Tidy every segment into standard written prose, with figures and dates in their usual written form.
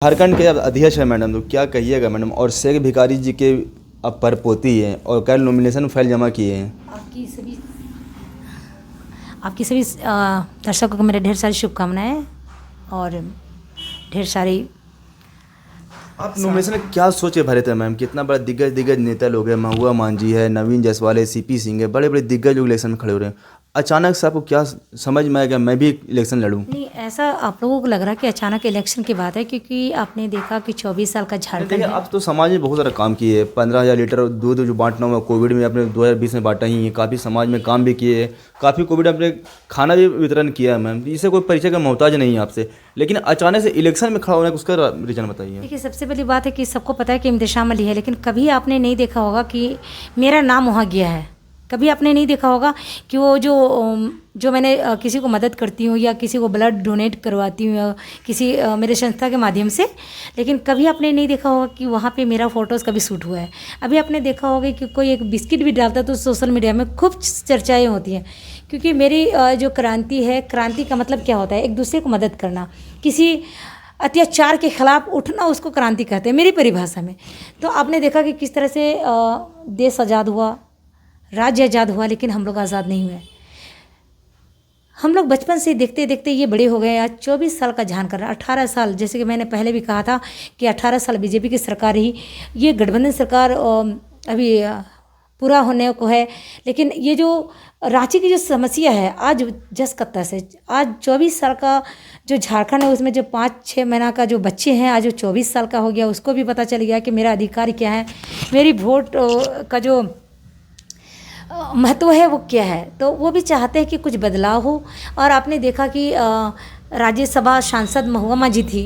झारखंड के अब अध्यक्ष है मैडम, तो क्या कहिएगा मैडम। और शेख भिखारी जी के अब परपोती हैं और कल नॉमिनेशन फाइल जमा किए हैं। आपकी सभी दर्शकों को मेरे ढेर सारी शुभकामनाएं और ढेर सारी। आप नॉमिनेशन में क्या सोचे भरे थे मैम? कितना बड़ा दिग्गज नेता लोग हैं, महुआ मांझी है, नवीन जायसवाल है, सीपी सिंह है, बड़े बड़े दिग्गज लोग इलेक्शन में खड़े हो रहे हैं। अचानक से आपको क्या समझ में आया कि मैं भी इलेक्शन लड़ूं? नहीं, ऐसा आप लोगों को लग रहा है कि अचानक इलेक्शन की बात है, क्योंकि आपने देखा कि 24 साल का झारखंड देखिए, है। आप तो समाज में बहुत सारा काम किए। 15,000 लीटर दूध जो बांटना हुआ कोविड में आपने 2020 में बांटा ही है। काफ़ी समाज में काम भी किए, काफ़ी कोविड में आपने खाना भी वितरण किया है मैम। इससे कोई परिचय का मोहताज नहीं है आपसे, लेकिन अचानक से इलेक्शन में खड़ा होने का उसका रीजन बताइए। देखिए, सबसे पहली बात है कि सबको पता है कि इम्तिशाम अली है, लेकिन कभी आपने नहीं देखा होगा कि मेरा नाम वहाँ गया है। कभी आपने नहीं देखा होगा कि वो जो मैंने किसी को मदद करती हूँ या किसी को ब्लड डोनेट करवाती हूँ या किसी मेरे संस्था के माध्यम से, लेकिन कभी आपने नहीं देखा होगा कि वहाँ पे मेरा फ़ोटोज़ कभी शूट हुआ है। अभी आपने देखा होगा कि कोई एक बिस्किट भी डालता तो सोशल मीडिया में खूब चर्चाएँ होती हैं, क्योंकि मेरी जो क्रांति है, क्रांति का मतलब क्या होता है? एक दूसरे को मदद करना, किसी अत्याचार के खिलाफ उठना, उसको क्रांति कहते हैं मेरी परिभाषा में। तो आपने देखा कि किस तरह से देश आज़ाद हुआ, राज्य आज़ाद हुआ, लेकिन हम लोग आज़ाद नहीं हुए। हम लोग बचपन से देखते देखते ये बड़े हो गए। आज 24 साल का झान कर रहा है, 18 साल, जैसे कि मैंने पहले भी कहा था कि 18 साल बीजेपी की सरकार रही। ये गठबंधन सरकार अभी पूरा होने को है, लेकिन ये जो रांची की जो समस्या है, आज जस कत्ता से आज 24 साल का जो झारखंड है, उसमें जो 5-6 महीना का जो बच्चे हैं, आज जो 24 साल का हो गया, उसको भी पता चल गया कि मेरा अधिकार क्या है, मेरी वोट का जो महत्व है वो क्या है। तो वो भी चाहते हैं कि कुछ बदलाव हो। और आपने देखा कि राज्यसभा सांसद महुआ मांझी थी,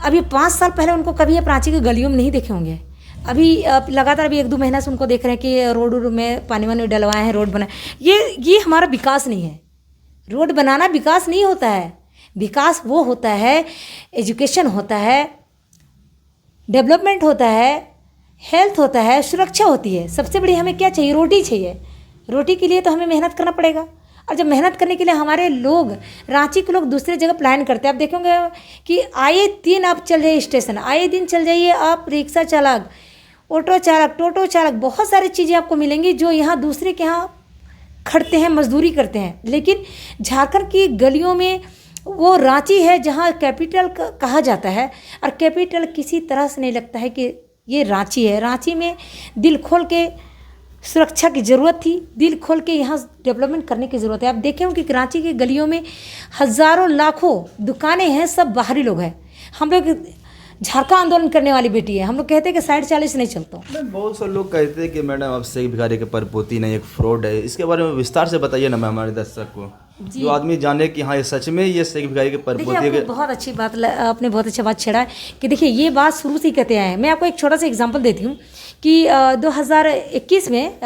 अभी 5 साल पहले उनको कभी आप रांची की गलियों में नहीं देखे होंगे। अभी लगातार अभी 1-2 महीना से उनको देख रहे हैं कि रोड में पानी वानी डलवाए हैं, रोड बनाए। ये हमारा विकास नहीं है। रोड बनाना विकास नहीं होता है। विकास वो होता है, एजुकेशन होता है, डेवलपमेंट होता है, हेल्थ होता है, सुरक्षा होती है। सबसे बड़ी हमें क्या चाहिए? रोटी चाहिए। रोटी के लिए तो हमें मेहनत करना पड़ेगा। और जब मेहनत करने के लिए हमारे लोग, रांची के लोग दूसरे जगह प्लान करते हैं। आप देखेंगे कि आए दिन आप चल जाइए स्टेशन, आए दिन चल जाइए आप रिक्शा चालक, ऑटो चालक, टोटो चालक, बहुत सारी चीज़ें आपको मिलेंगी जो यहाँ दूसरे के यहाँ खड़ते हैं, मजदूरी करते हैं। लेकिन झारखंड की गलियों में वो रांची है जहाँ कैपिटल कहा जाता है, और कैपिटल किसी तरह से नहीं लगता है कि ये रांची है। रांची में दिल खोल के सुरक्षा की ज़रूरत थी, दिल खोल के यहाँ डेवलपमेंट करने की ज़रूरत है। आप देखें कि रांची की गलियों में हज़ारों लाखों दुकानें हैं, सब बाहरी लोग हैं। हम लोग झारखंड आंदोलन करने वाली बेटी है। हम लोग कहते हैं कि 40 नहीं चलता। बहुत सारे लोग कहते हैं कि मैडम अब शेख भिखारी के परपोती नहीं, एक फ्रॉड है। इसके बारे में विस्तार से बताइए ना मैम, हमारे दर्शक को, जो आदमी जाने कि हाँ ये सच में ये शेख भिखारी के परपोती है। बहुत अच्छी बात, आपने बहुत अच्छा बात छेड़ा है कि देखिए ये बात शुरू से ही कहते आए हैं। मैं आपको एक छोटा सा एग्जांपल देती हूँ कि 2021 में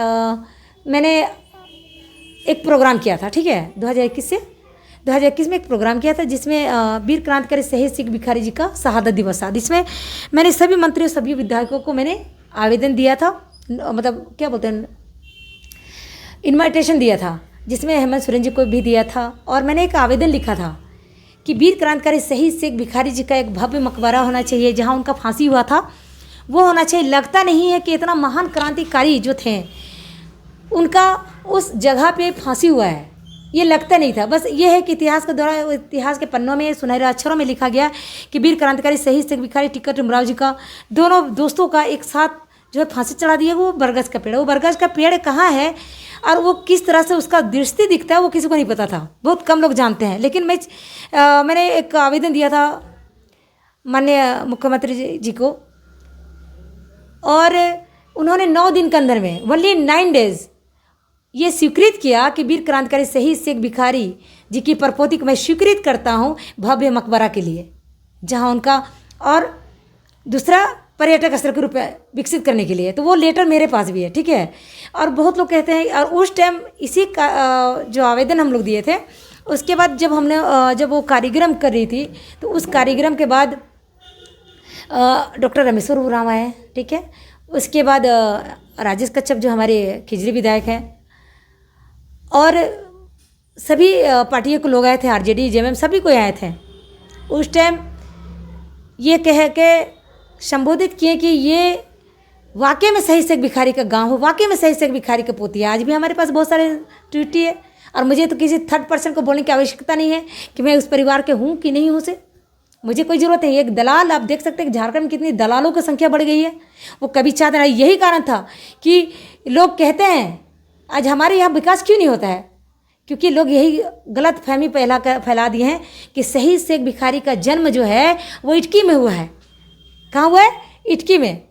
मैंने एक प्रोग्राम किया था, ठीक है। 2021 में एक प्रोग्राम किया था जिसमें वीर क्रांतिकारी शहीद शेख भिखारी जी का शहादत दिवस था, जिसमें मैंने सभी मंत्रियों, सभी विधायकों को मैंने आवेदन दिया था, मतलब क्या बोलते हैं, इन्विटेशन दिया था, जिसमें हेमंत सोरेन जी को भी दिया था। और मैंने एक आवेदन लिखा था कि वीर क्रांतिकारी शहीद शेख भिखारी जी का एक भव्य मकबरा होना चाहिए जहाँ उनका फांसी हुआ था, वो होना चाहिए। लगता नहीं है कि इतना महान क्रांतिकारी जो थे उनका उस जगह पे फांसी हुआ है, ये लगता नहीं था। बस ये है कि इतिहास के द्वारा, इतिहास के पन्नों में सुनहरे अक्षरों में लिखा गया कि वीर क्रांतिकारी शहीद शेख भिखारी टिक्कर उमराव जी का, दोनों दोस्तों का एक साथ जो है फांसी चढ़ा दिया। वो बरगद का पेड़ है। वो बरगद का पेड़ कहाँ है और वो किस तरह से उसका दृष्टि दिखता है, वो किसी को नहीं पता था, बहुत कम लोग जानते हैं। लेकिन मैंने एक आवेदन दिया था माननीय मुख्यमंत्री जी को, और उन्होंने 9 दिन के अंदर में, ओनली 9 डेज, ये स्वीकृत किया कि वीर क्रांतिकारी शहीद शेख भिखारी जी की परपोती को मैं स्वीकृत करता हूँ भव्य मकबरा के लिए, जहाँ उनका, और दूसरा पर्यटक स्थल के रूप में विकसित करने के लिए। तो वो लेटर मेरे पास भी है, ठीक है। और बहुत लोग कहते हैं, और उस टाइम इसी का जो आवेदन हम लोग दिए थे, उसके बाद जब वो कार्यक्रम कर रही थी, तो उस कार्यक्रम के बाद डॉक्टर रामेश्वर उरांव आए, ठीक है। उसके बाद राजेश कच्छप जो हमारे खिजरी विधायक हैं, और सभी पार्टियों के लोग आए थे, आरजेडी, जेएमएम, सभी कोई आए थे। उस टाइम ये कह के संबोधित किए कि ये वाकई में सही से एक भिखारी का गांव हो, वाकई में सही से एक भिखारी का पोती है। आज भी हमारे पास बहुत सारे ट्वीटी है और मुझे तो किसी थर्ड पर्सन को बोलने की आवश्यकता नहीं है कि मैं उस परिवार के हूँ कि नहीं हूँ से मुझे कोई ज़रूरत नहीं। एक दलाल, आप देख सकते हैं कि झारखंड में कितनी दलालों की संख्या बढ़ गई है। वो कभी चाहते नहीं, यही कारण था कि लोग कहते हैं आज हमारे यहाँ विकास क्यों नहीं होता है, क्योंकि लोग यही गलत फहमी फैला दिए हैं कि सही से एक भिखारी का जन्म जो है वो इटकी में हुआ है। कहाँ हुआ है? इटकी में।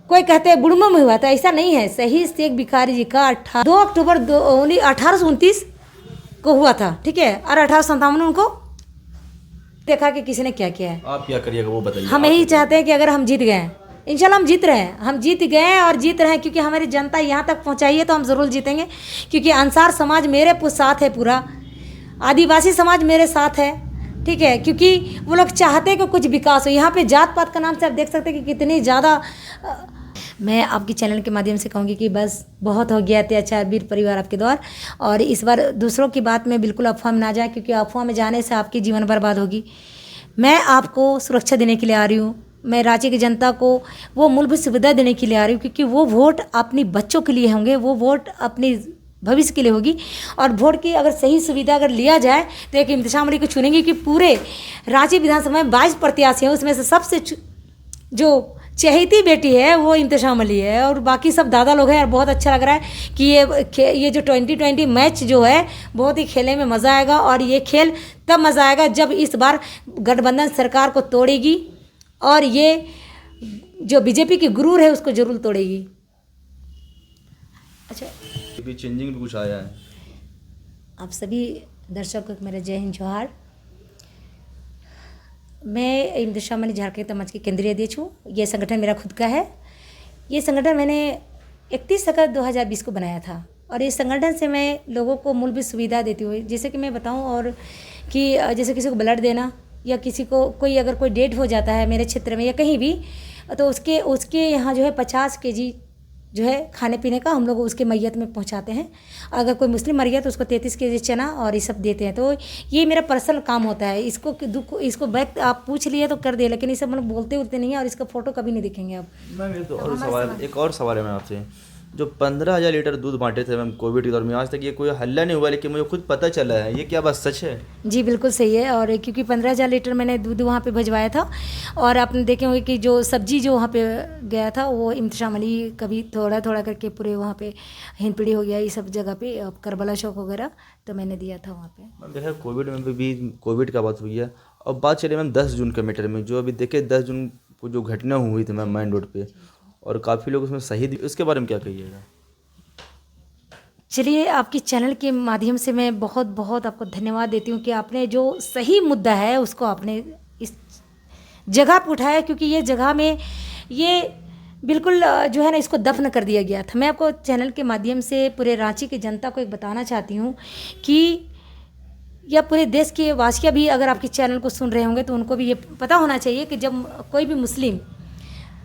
कोई कहते हैं बुढ़मो में हुआ था, ऐसा नहीं है। सही से एक भिखारी जी का 2 अक्टूबर 1829 को हुआ था, ठीक है, और 1857 में उनको देखा कि किसी ने क्या किया है। आप क्या करिएगा वो बताइए। हम यही चाहते हैं कि अगर हम जीत गए, इंशाल्लाह हम जीत रहे हैं, हम जीत गए और जीत रहे हैं, क्योंकि हमारी जनता यहाँ तक पहुँचाई है तो हम ज़रूर जीतेंगे। क्योंकि अंसार समाज मेरे साथ है, पूरा आदिवासी समाज मेरे साथ है, ठीक है, क्योंकि वो लोग चाहते हैं कि कुछ विकास हो। यहाँ पे जात पात का नाम से आप देख सकते हैं कि कितनी ज़्यादा। मैं आपकी चैनल के माध्यम से कहूँगी कि बस बहुत हो गया अत्याचार वीर परिवार आपके द्वार। और इस बार दूसरों की बात में बिल्कुल अफवाह में ना जाए, क्योंकि अफवाह में जाने से आपकी जीवन बर्बाद होगी। मैं आपको सुरक्षा देने के लिए आ रही हूँ। मैं रांची की जनता को वो मूलभूत सुविधा देने के लिए आ रही हूँ, क्योंकि वो वोट अपनी बच्चों के लिए होंगे, वो वोट अपनी भविष्य के लिए होगी। और वोट की अगर सही सुविधा अगर लिया जाए तो एक इम्तिशाम अली को चुनेंगे कि पूरे रांची विधानसभा में 22 प्रत्याशी हैं, उसमें से सबसे जो चहेती बेटी है वो इम्तिशाम अली है, और बाकी सब दादा लोग हैं। और बहुत अच्छा लग रहा है कि ये जो 2020 मैच जो है बहुत ही खेलने में मज़ा आएगा। और ये खेल तब मज़ा आएगा जब इस बार गठबंधन सरकार को तोड़ेगी और ये जो बीजेपी की गुरूर है उसको जरूर तोड़ेगी। अच्छा, अभी चेंजिंग भी कुछ आया है। आप सभी दर्शकों को मेरा जय हिंद जोहार। मैं इम्तिशाम अली झारखंड समाज की केंद्रीय अध्यक्ष हूँ। ये संगठन मेरा खुद का है। ये संगठन मैंने 31 अगस्त 2020 को बनाया था, और इस संगठन से मैं लोगों को मूलभूत सुविधा देती हुई, जैसे कि मैं बताऊं, और कि जैसे किसी को ब्लड देना या किसी को अगर कोई डेड हो जाता है मेरे क्षेत्र में या कहीं भी, तो उसके यहाँ जो है 50 kg जो है खाने पीने का हम लोग उसके मैयत में पहुंचाते हैं। अगर कोई मुस्लिम मर गया तो उसको 33 kg चना और ये सब देते हैं। तो ये मेरा पर्सनल काम होता है। इसको व्यक्त आप पूछ लिए तो कर दिए, लेकिन ये सब मतलब बोलते उलते नहीं है, और इसका फोटो कभी नहीं दिखेंगे आप। मैम तो और सवाल, एक और सवाल है मैम आपसे। जो 15,000 लीटर दूध बांटे थे मैम कोविड के दौर में, आज तक ये कोई हल्ला नहीं हुआ, लेकिन मुझे खुद पता चला है, ये क्या बात सच है? जी बिल्कुल सही है। और क्योंकि 15,000 लीटर मैंने दूध वहाँ पे भिजवाया था, और आपने देखे होंगे कि जो सब्जी जो वहाँ पे गया था वो इम्तिशाम अली कभी थोड़ा थोड़ा करके पूरे वहाँ पे हिंदपीढ़ी हो गया, ये सब जगह पे करबला चौक वगैरह, तो मैंने दिया था वहाँ पे। मैम देखा कोविड में भी कोविड का बात हुई है। और बात चले मैम 10 जून के मैटर में, जो अभी देखे 10 जून को जो घटना हुई थी मैम मेन रोड पे, और काफ़ी लोग उसमें शहीद, उसके बारे में क्या कहिएगा? चलिए, आपकी चैनल के माध्यम से मैं बहुत बहुत आपको धन्यवाद देती हूँ कि आपने जो सही मुद्दा है उसको आपने इस जगह पर उठाया, क्योंकि ये जगह में ये बिल्कुल जो है ना इसको दफन कर दिया गया था। मैं आपको चैनल के माध्यम से पूरे रांची की जनता को एक बताना चाहती हूँ कि या पूरे देश के वासियाँ भी अगर आपके चैनल को सुन रहे होंगे तो उनको भी ये पता होना चाहिए कि जब कोई भी मुस्लिम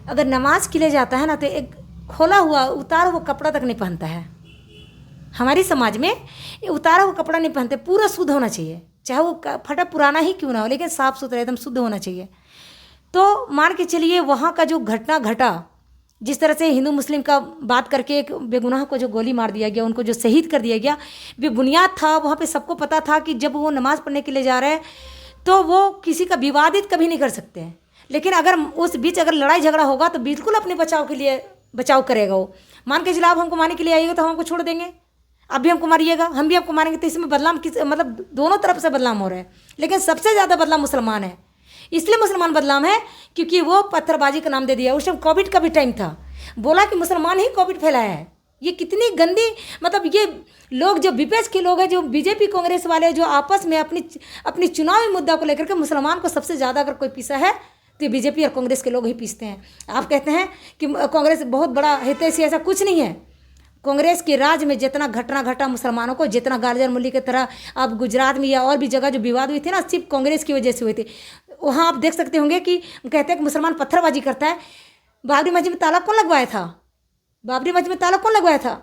अगर नमाज के लिए जाता है ना तो एक खोला हुआ उतारा हुआ कपड़ा तक नहीं पहनता है। हमारी समाज में उतारा हुआ कपड़ा नहीं पहनते, पूरा शुद्ध होना चाहिए, चाहे वो फटा पुराना ही क्यों ना हो, लेकिन साफ़ सुथरा एकदम शुद्ध होना चाहिए। तो मान के चलिए वहाँ का जो घटना घटा, जिस तरह से हिंदू मुस्लिम का बात करके एक बेगुनाह को जो गोली मार दिया गया, उनको जो शहीद कर दिया गया, बेबुनियाद था। वहाँ पे सबको पता था कि जब वो नमाज़ पढ़ने के लिए जा रहे हैं तो वो किसी का विवादित कभी नहीं कर सकते हैं, लेकिन अगर उस बीच अगर लड़ाई झगड़ा होगा तो बिल्कुल अपने बचाव के लिए बचाव करेगा वो। मान के चलिए आप हमको मारने के लिए आइएगा तो हम आपको छोड़ देंगे, आप भी हमको मारिएगा, हम भी आपको मारेंगे। तो इसमें बदनाम मतलब दोनों तरफ से बदनाम हो रहा है, लेकिन सबसे ज़्यादा बदनाम मुसलमान है। इसलिए मुसलमान बदनाम है क्योंकि वो पत्थरबाजी का नाम दे दिया। उस टाइम कोविड का भी टाइम था, बोला कि मुसलमान ही कोविड फैलाया है। ये कितनी गंदी, मतलब ये लोग जो विपक्ष के लोग हैं, जो बीजेपी कांग्रेस वाले, जो आपस में अपनी चुनावी मुद्दा को लेकर के मुसलमान को सबसे ज़्यादा अगर कोई पीसा है तो बीजेपी और कांग्रेस के लोग ही पीसते हैं। आप कहते हैं कि कांग्रेस बहुत बड़ा हितैषी, ऐसा कुछ नहीं है। कांग्रेस के राज में जितना घटना घटा मुसलमानों को, जितना गार्जर मुल्ली की तरह अब गुजरात में या और भी जगह जो विवाद हुई थी ना, सिर्फ कांग्रेस की वजह से हुए थे। वहाँ आप देख सकते होंगे कि कहते हैं कि मुसलमान पत्थरबाजी करता है। बाबरी मस्जिद में ताला कौन लगवाया था? बाबरी मस्जिद में ताला कौन लगवाया था?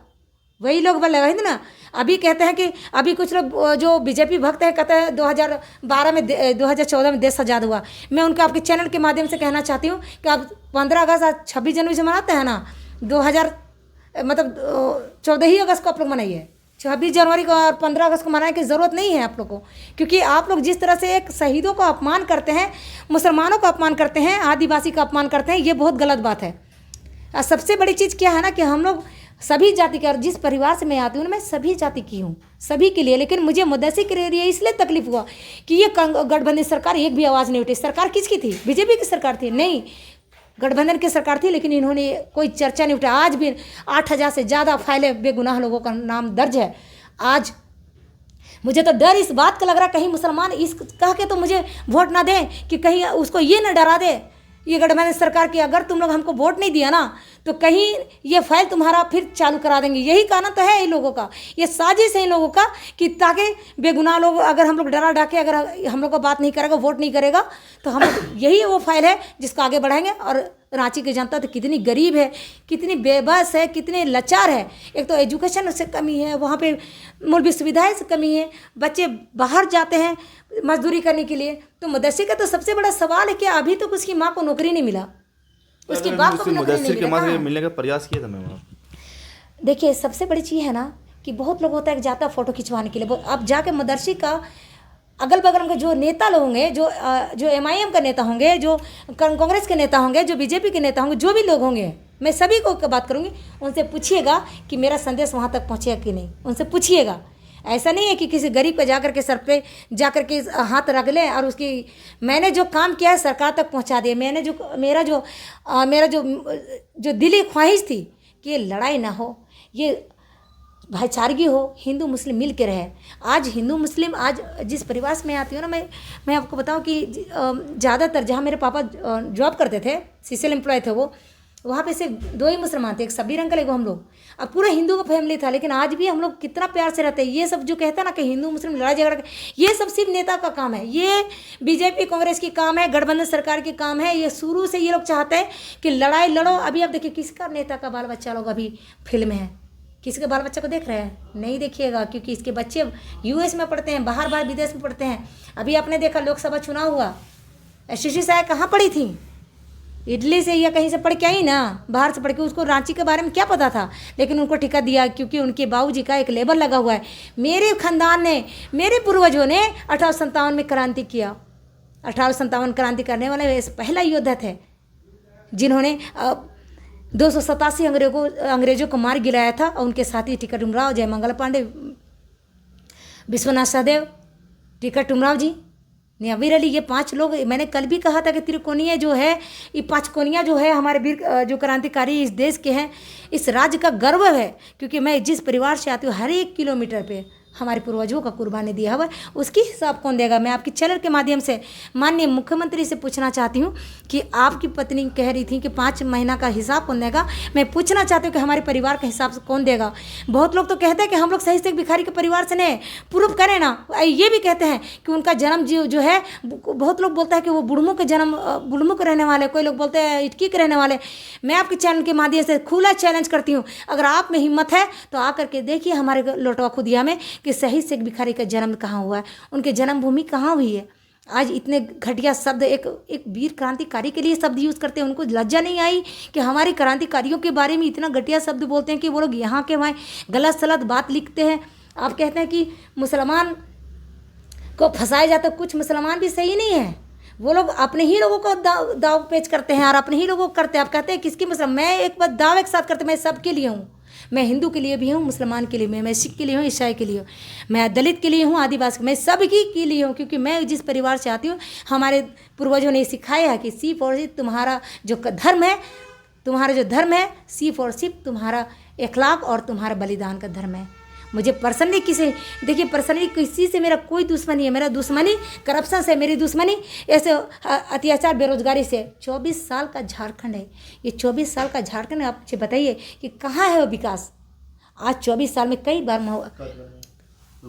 वही लोग लगाए थे ना। अभी कहते हैं कि अभी कुछ लोग जो बीजेपी भक्त हैं कहते हैं 2012 में 2014 में देश आज़ाद हुआ। मैं उनके आपके चैनल के माध्यम से कहना चाहती हूँ कि आप 15 अगस्त आज 26 जनवरी से मनाते हैं ना, 14 अगस्त को आप लोग मनाइए। 26 जनवरी को और 15 अगस्त को मनाने की ज़रूरत नहीं है आप लोग को, क्योंकि आप लोग जिस तरह से एक शहीदों का अपमान करते हैं, मुसलमानों का अपमान करते हैं, आदिवासी का अपमान करते हैं, ये बहुत गलत बात है। और सबसे बड़ी चीज़ क्या है ना कि हम लोग सभी जाति के, और जिस परिवार से मैं आती हूँ मैं सभी जाति की हूँ, सभी के लिए। लेकिन मुझे मुद्दसी के लिए इसलिए तकलीफ हुआ कि ये गठबंधन सरकार एक भी आवाज़ नहीं उठी। सरकार किसकी थी? बीजेपी की सरकार थी? नहीं, गठबंधन की सरकार थी, लेकिन इन्होंने कोई चर्चा नहीं उठाया। आज भी 8,000 से ज़्यादा फाइलें बेगुनाह लोगों का नाम दर्ज है। आज मुझे तो डर इस बात का लग रहा कहीं मुसलमान इस कह के तो मुझे वोट ना दें कि कहीं उसको ये ना डरा दे ये गठबंधन सरकार की, अगर तुम लोग हमको वोट नहीं दिया ना तो कहीं ये फाइल तुम्हारा फिर चालू करा देंगे। यही कारण तो है इन लोगों का, ये साजिश है इन लोगों का कि ताकि बेगुनाह लोग, अगर हम लोग डरा डाके अगर हम लोग को बात नहीं करेगा, वोट नहीं करेगा तो हम यही वो फाइल है जिसको आगे बढ़ाएंगे। और रांची की जनता तो कितनी गरीब है, कितनी बेबस है, कितने लाचार है। एक तो एजुकेशन से कमी है, वहाँ पे मूलभूत सुविधाएं से कमी है, बच्चे बाहर जाते हैं मजदूरी करने के लिए। तो मुदस्सिर का तो सबसे बड़ा सवाल है कि अभी तक उसकी माँ को नौकरी नहीं मिला, उसके बाप को नौकरी नहीं मिला। मिलने का प्रयास किया था मैं वहाँ। देखिए सबसे बड़ी चीज़ है ना कि बहुत लोग होता है कि जाता फ़ोटो खिंचवाने के लिए। अब जाके मदरसे का अगल बगल के जो नेता लोग होंगे, जो MIM का नेता होंगे, जो कांग्रेस के नेता होंगे, जो बीजेपी के नेता होंगे, जो भी लोग होंगे, मैं सभी को बात करूँगी, उनसे पूछिएगा कि मेरा संदेश वहाँ तक पहुँचेगा कि नहीं। उनसे पूछिएगा। ऐसा नहीं है कि किसी गरीब को जाकर के सर पे जाकर के हाथ रख लें और उसकी मैंने जो काम किया है सरकार तक पहुँचा दिया। मैंने जो मेरा जो दिली ख्वाहिश थी कि ये लड़ाई ना हो, ये भाईचारगी हो, हिंदू मुस्लिम मिल के रहे। आज हिंदू मुस्लिम, आज जिस परिवार से मैं आती हूँ ना, मैं आपको बताऊँ कि ज़्यादातर जहाँ मेरे पापा जॉब करते थे, CCL एम्प्लॉय थे वो, वहाँ पे सिर्फ 2 ही मुसलमान थे, एक सबीर अंकल, एक हम लोग। अब पूरा हिंदू का फैमिली था, लेकिन आज भी हम लोग कितना प्यार से रहते हैं। ये सब जो कहता है ना कि हिंदू मुस्लिम लड़ाई झगड़ा, ये सब सिर्फ नेता का काम है, ये बीजेपी कांग्रेस की काम है, गठबंधन सरकार की काम है। ये शुरू से ये लोग चाहते हैं कि लड़ाई लड़ो। अभी आप देखिए किसका नेता का बाल बच्चा लोग अभी फिल्म है, किसी के बाल बच्चे को देख रहे हैं? नहीं देखिएगा, क्योंकि इसके बच्चे US में पढ़ते हैं, बाहर विदेश में पढ़ते हैं। अभी आपने देखा लोकसभा चुनाव हुआ, SSC साहब कहाँ पढ़ी थी? इटली से या कहीं से पढ़ के आई ना, बाहर से पढ़ के। उसको रांची के बारे में क्या पता था, लेकिन उनको टिकट दिया क्योंकि उनके बाबूजी का एक लेबल लगा हुआ है। मेरे खानदान ने, मेरे पूर्वजों ने 1857 में क्रांति किया। 1857 क्रांति करने वाले पहला योद्धा थे जिन्होंने 287 अंग्रेजों को मार गिराया था। और उनके साथी टिकट उमराव, जयमंगल पांडे, विश्वनाथ सहदेव, टिकट उमराव जी, नियावीर अली, ये 5 लोग। मैंने कल भी कहा था कि त्रिकोणीय जो है, ये 5 कोनिया जो है हमारे वीर जो क्रांतिकारी इस देश के हैं, इस राज्य का गर्व है। क्योंकि मैं जिस परिवार से आती हूँ, हर 1 किलोमीटर पे हमारे पूर्वजों का कुर्बानी दिया हुआ है, उसकी हिसाब कौन देगा? मैं आपके चैनल के माध्यम से माननीय मुख्यमंत्री से पूछना चाहती हूँ कि आपकी पत्नी कह रही थी कि 5 महीना का हिसाब कौन देगा। मैं पूछना चाहती हूँ कि हमारे परिवार का हिसाब कौन देगा? बहुत लोग तो कहते हैं कि हम लोग सही से भिखारी के परिवार से नहीं, प्रूफ करें ना। ये भी कहते हैं कि उनका जन्म जो है, बहुत लोग बोलता है कि वो बुढ़मू के रहने वाले, कोई लोग बोलते हैं इटकी के रहने वाले। मैं आपके चैनल के माध्यम से खुला चैलेंज करती हूँ, अगर आप में हिम्मत है तो आकर के देखिए हमारे लोटवा खुदिया में कि सही से एक भिखारी का जन्म कहाँ हुआ है, उनके जन्मभूमि कहाँ हुई है। आज इतने घटिया शब्द एक वीर क्रांतिकारी के लिए शब्द यूज़ करते हैं, उनको लज्जा नहीं आई कि हमारे क्रांतिकारियों के बारे में इतना घटिया शब्द बोलते हैं कि वो लोग यहाँ के वहाँ गलत सलत बात लिखते हैं। आप कहते हैं कि मुसलमान को फंसाया जाता है, कुछ मुसलमान भी सही नहीं है, वो लोग अपने ही लोगों को दाव पेच करते हैं और अपने ही लोगों को करते हैं। आप कहते हैं किसकी मुसलमान? मैं एक बार दावे के साथ करते, मैं सबके लिए हूँ। मैं हिंदू के लिए भी हूँ, मुसलमान के लिए भी, मैं सिख के लिए हूँ, ईसाई के लिए हूँ, मैं दलित के लिए हूँ, आदिवासी, मैं सबकी के लिए हूँ। क्योंकि मैं जिस परिवार से आती हूँ, हमारे पूर्वजों ने सिखाया है कि सिर्फ और सिर्फ तुम्हारा जो धर्म है, सिर्फ और सिर्फ तुम्हारा अखलाक और तुम्हारा बलिदान का धर्म है। मुझे पर्सनली किसी से मेरा कोई दुश्मनी है। मेरा दुश्मनी करप्शन से, मेरी दुश्मनी ऐसे अत्याचार, बेरोजगारी से। 24 साल का झारखंड है, ये 24 साल का झारखंड। आप मुझे बताइए कि कहाँ है वो विकास? आज 24 साल में कई बार